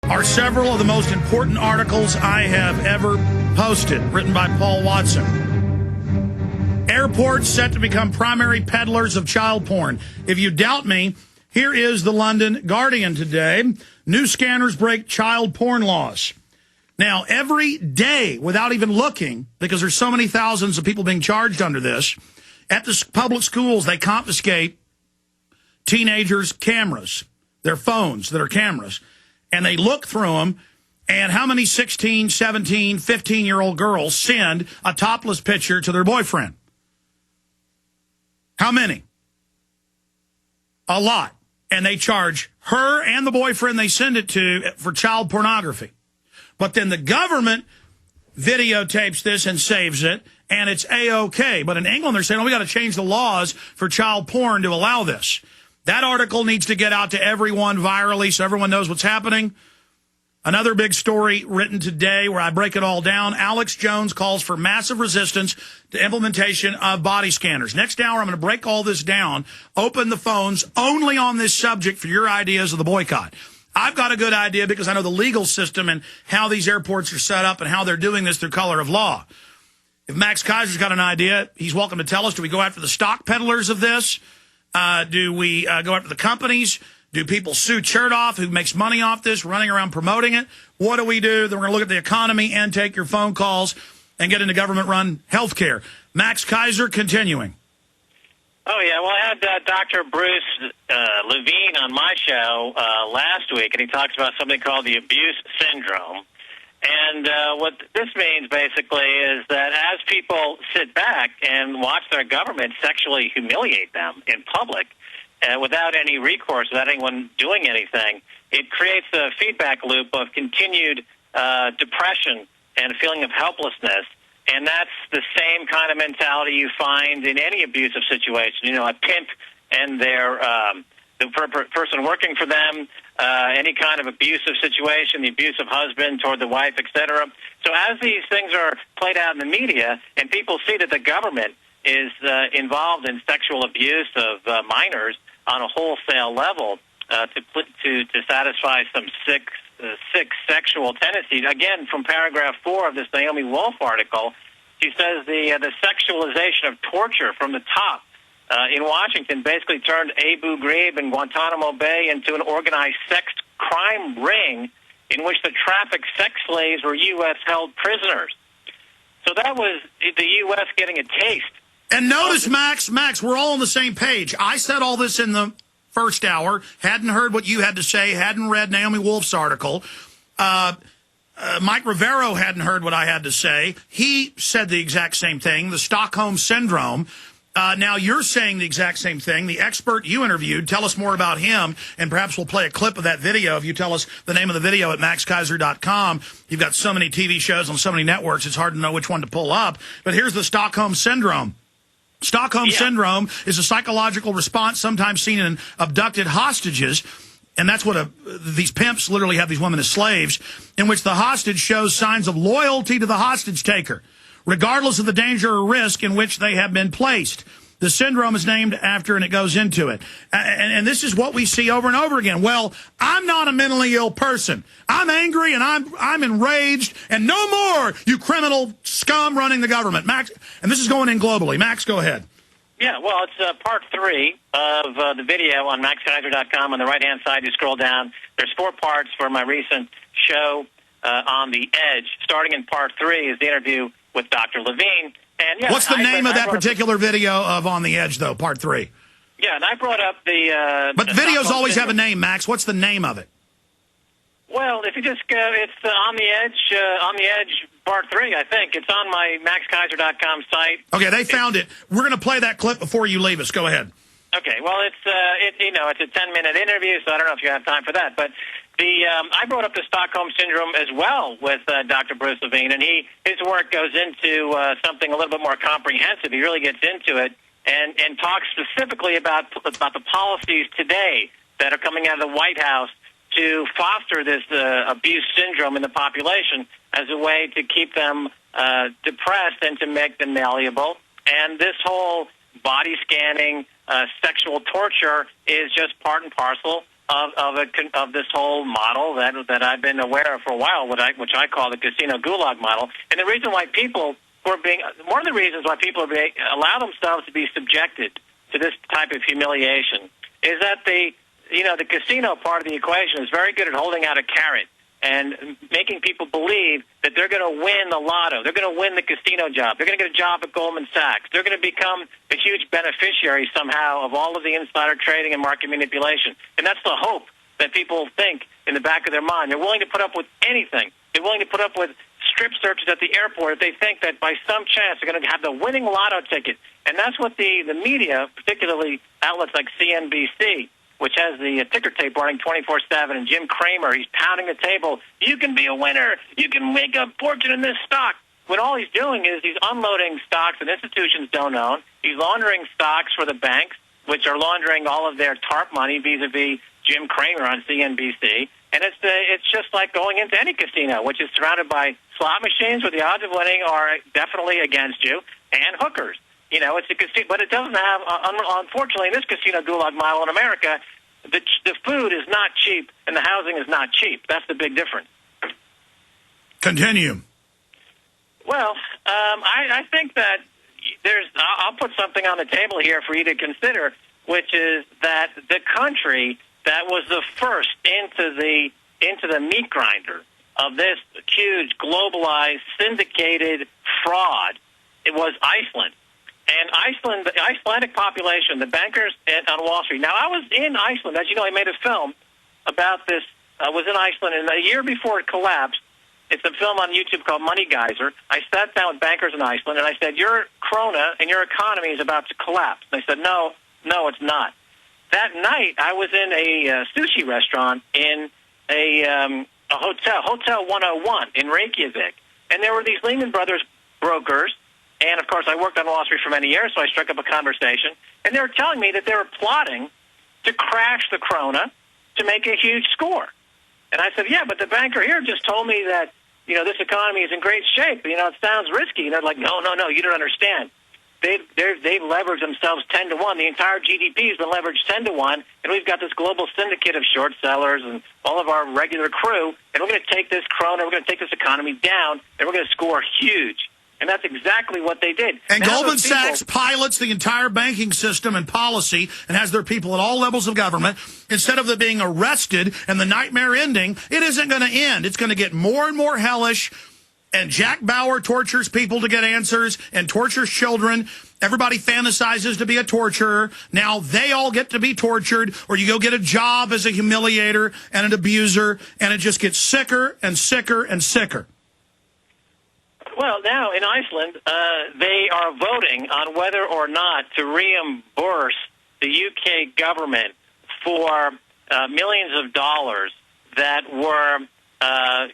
are several of the most important articles I have ever posted, written by Paul Watson. Airports set to become primary peddlers of child porn. If you doubt me, here is the London Guardian today. New scanners break child porn laws. Now, every day, without even looking, because there's so many thousands of people being charged under this, at the public schools, they confiscate teenagers' cameras, their phones that are cameras, and they look through them, and how many 16, 17, 15-year-old girls send a topless picture to their boyfriend? How many? A lot. And they charge her and the boyfriend they send it to for child pornography. But then the government videotapes this and saves it, and it's A-OK. But in England, they're saying, we got to change the laws for child porn to allow this. That article needs to get out to everyone virally so everyone knows what's happening. Another big story written today where I break it all down. Alex Jones calls for massive resistance to implementation of body scanners. Next hour, I'm going to break all this down, open the phones only on this subject for your ideas of the boycott. I've got a good idea because I know the legal system and how these airports are set up and how they're doing this through color of law. If Max Keiser's got an idea, he's welcome to tell us. Do we go after the stock peddlers of this? Do we go after the companies? Do people sue Chertoff, who makes money off this, running around promoting it? What do we do? Then we're going to look at the economy and take your phone calls and get into government-run health care. Max Keiser, continuing. Oh, yeah. Well, I had Dr. Bruce Levine on my show last week, and he talks about something called the abuse syndrome. And what this means, basically, is that as people sit back and watch their government sexually humiliate them in public without any recourse, without anyone doing anything, it creates a feedback loop of continued depression and a feeling of helplessness. And that's the same kind of mentality you find in any abusive situation. You know, a pimp and their the person working for them, any kind of abusive situation, the abusive husband toward the wife, etc. So as these things are played out in the media and people see that the government is involved in sexual abuse of minors on a wholesale level to satisfy some sick sexual tendencies, again, from paragraph 4 of this Naomi Wolf article, she says the sexualization of torture from the top in Washington basically turned Abu Ghraib and Guantanamo Bay into an organized sex crime ring in which the trafficked sex slaves were U.S.-held prisoners. So that was the U.S. getting a taste. And notice, Max, we're all on the same page. I said all this in the first hour, hadn't heard what you had to say, hadn't read Naomi Wolf's article. Mike Rivero hadn't heard what I had to say. He said the exact same thing, the Stockholm Syndrome. Now you're saying the exact same thing. The expert you interviewed, tell us more about him, and perhaps we'll play a clip of that video if you tell us the name of the video at maxkeiser.com. You've got so many TV shows on so many networks, it's hard to know which one to pull up. But here's the Stockholm Syndrome. Stockholm Syndrome is a psychological response sometimes seen in abducted hostages, and that's what these pimps literally have these women as slaves, in which the hostage shows signs of loyalty to the hostage taker, regardless of the danger or risk in which they have been placed. The syndrome is named after, and it goes into it. And this is what we see over and over again. Well, I'm not a mentally ill person. I'm angry, and I'm enraged, and no more, you criminal scum running the government. Max, and this is going in globally. Max, go ahead. Yeah, well, it's part 3 of the video on maxkeiser.com. On the right-hand side, you scroll down. There's 4 parts for my recent show on the Edge. Starting in part 3 is the interview with Dr. Levine. And yeah, what's the name of that particular video of On the Edge, though, part 3? Yeah, and I brought up the... but videos always have a name, Max. What's the name of it? Well, if you just go, it's On the Edge part 3, I think. It's on my maxkeiser.com site. Okay, they found it. We're going to play that clip before you leave us. Go ahead. Okay, well, it's a 10-minute interview, so I don't know if you have time for that. But I brought up the Stockholm Syndrome as well with Dr. Bruce Levine, and his work goes into something a little bit more comprehensive. He really gets into it and talks specifically about the policies today that are coming out of the White House to foster this abuse syndrome in the population as a way to keep them depressed and to make them malleable. And this whole body scanning, sexual torture is just part and parcel of this whole model that I've been aware of for a while, which I call the casino gulag model. And the reason why people one of the reasons why people allow themselves to be subjected to this type of humiliation is that the casino part of the equation is very good at holding out a carrot and making people believe that they're going to win the lotto. They're going to win the casino job. They're going to get a job at Goldman Sachs. They're going to become a huge beneficiary somehow of all of the insider trading and market manipulation. And that's the hope that people think in the back of their mind. They're willing to put up with anything. They're willing to put up with strip searches at the airport if they think that by some chance they're going to have the winning lotto ticket. And that's what the media, particularly outlets like CNBC, which has the ticker tape running 24/7, and Jim Cramer, he's pounding the table. You can be a winner. You can make a fortune in this stock. When all he's doing is he's unloading stocks that institutions don't own. He's laundering stocks for the banks, which are laundering all of their TARP money vis-a-vis Jim Cramer on CNBC. And it's just like going into any casino, which is surrounded by slot machines where the odds of winning are definitely against you, and hookers. It's a casino, but it doesn't have, unfortunately, in this casino gulag model in America, the food is not cheap and the housing is not cheap. That's the big difference. Continue. Well, I think that I'll put something on the table here for you to consider, which is that the country that was the first into the meat grinder of this huge globalized syndicated fraud, it was Iceland. And Iceland, the Icelandic population, the bankers on Wall Street. Now, I was in Iceland. As you know, I made a film about this. I was in Iceland, and a year before it collapsed, it's a film on YouTube called Money Keiser. I sat down with bankers in Iceland, and I said, your krona and your economy is about to collapse. And they said, no, it's not. That night, I was in a sushi restaurant in a hotel, Hotel 101 in Reykjavik. And there were these Lehman Brothers brokers. And, of course, I worked on Wall Street for many years, so I struck up a conversation. And they were telling me that they were plotting to crash the krona to make a huge score. And I said, yeah, but the banker here just told me that, this economy is in great shape. It sounds risky. And they're like, no, you don't understand. They've leveraged themselves 10 to 1. The entire GDP has been leveraged 10 to 1. And we've got this global syndicate of short sellers and all of our regular crew. And we're going to take this krona, we're going to take this economy down, and we're going to score huge. And that's exactly what they did. And now Goldman Sachs pilots the entire banking system and policy and has their people at all levels of government. Instead of them being arrested and the nightmare ending, it isn't going to end. It's going to get more and more hellish. And Jack Bauer tortures people to get answers and tortures children. Everybody fantasizes to be a torturer. Now they all get to be tortured, or you go get a job as a humiliator and an abuser, and it just gets sicker and sicker and sicker. Well, now in Iceland, they are voting on whether or not to reimburse the UK government for millions of dollars that were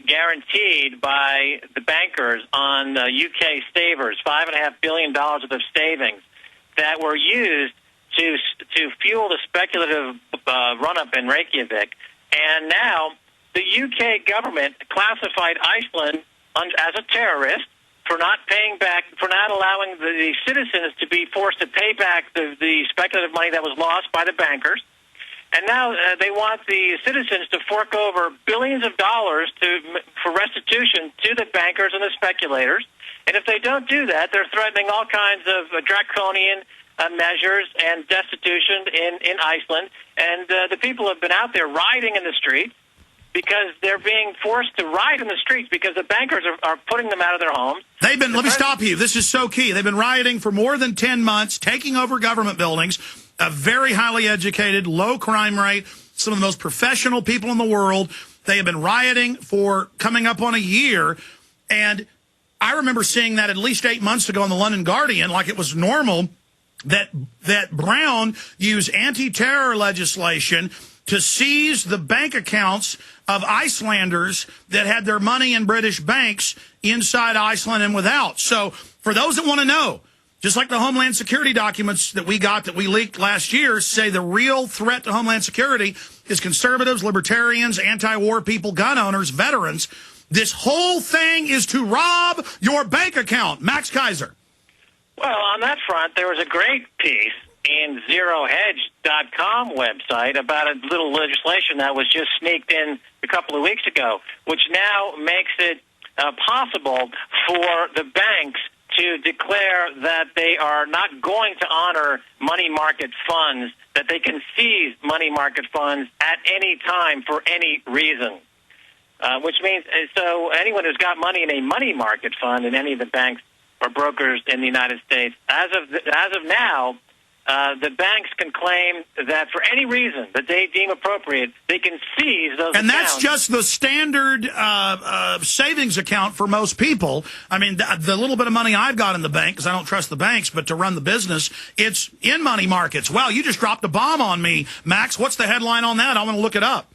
guaranteed by the bankers on UK savers, $5.5 billion worth of savings that were used to fuel the speculative run-up in Reykjavik. And now the UK government classified Iceland as a terrorist for not paying back, for not allowing the citizens to be forced to pay back the speculative money that was lost by the bankers. And now they want the citizens to fork over billions of dollars for restitution to the bankers and the speculators. And if they don't do that, they're threatening all kinds of draconian measures and destitution in Iceland. And the people have been out there rioting in the streets because they're being forced to riot in the streets because the bankers are putting them out of their homes. Let me stop you. This is so key. They've been rioting for more than 10 months, taking over government buildings, a very highly educated, low crime rate, some of the most professional people in the world. They have been rioting for coming up on a year. And I remember seeing that at least 8 months ago in the London Guardian, like it was normal that Brown used anti-terror legislation to seize the bank accounts of Icelanders that had their money in British banks inside Iceland and without. So for those that want to know, just like the Homeland Security documents that we leaked last year say the real threat to Homeland Security is conservatives, libertarians, anti-war people, gun owners, veterans. This whole thing is to rob your bank account. Max Keiser. Well, on that front, there was a great piece in ZeroHedge.com website about a little legislation that was just sneaked in a couple of weeks ago, which now makes it possible for the banks to declare that they are not going to honor money market funds, that they can seize money market funds at any time for any reason. Which means, so anyone who's got money in a money market fund in any of the banks or brokers in the United States, as of now, the banks can claim that for any reason that they deem appropriate, they can seize those and accounts. that's just the standard savings account for most people. I mean, the little bit of money I've got in the bank, because I don't trust the banks, but to run the business, it's in money markets. Wow, you just dropped a bomb on me, Max. What's the headline on that? I want to look it up.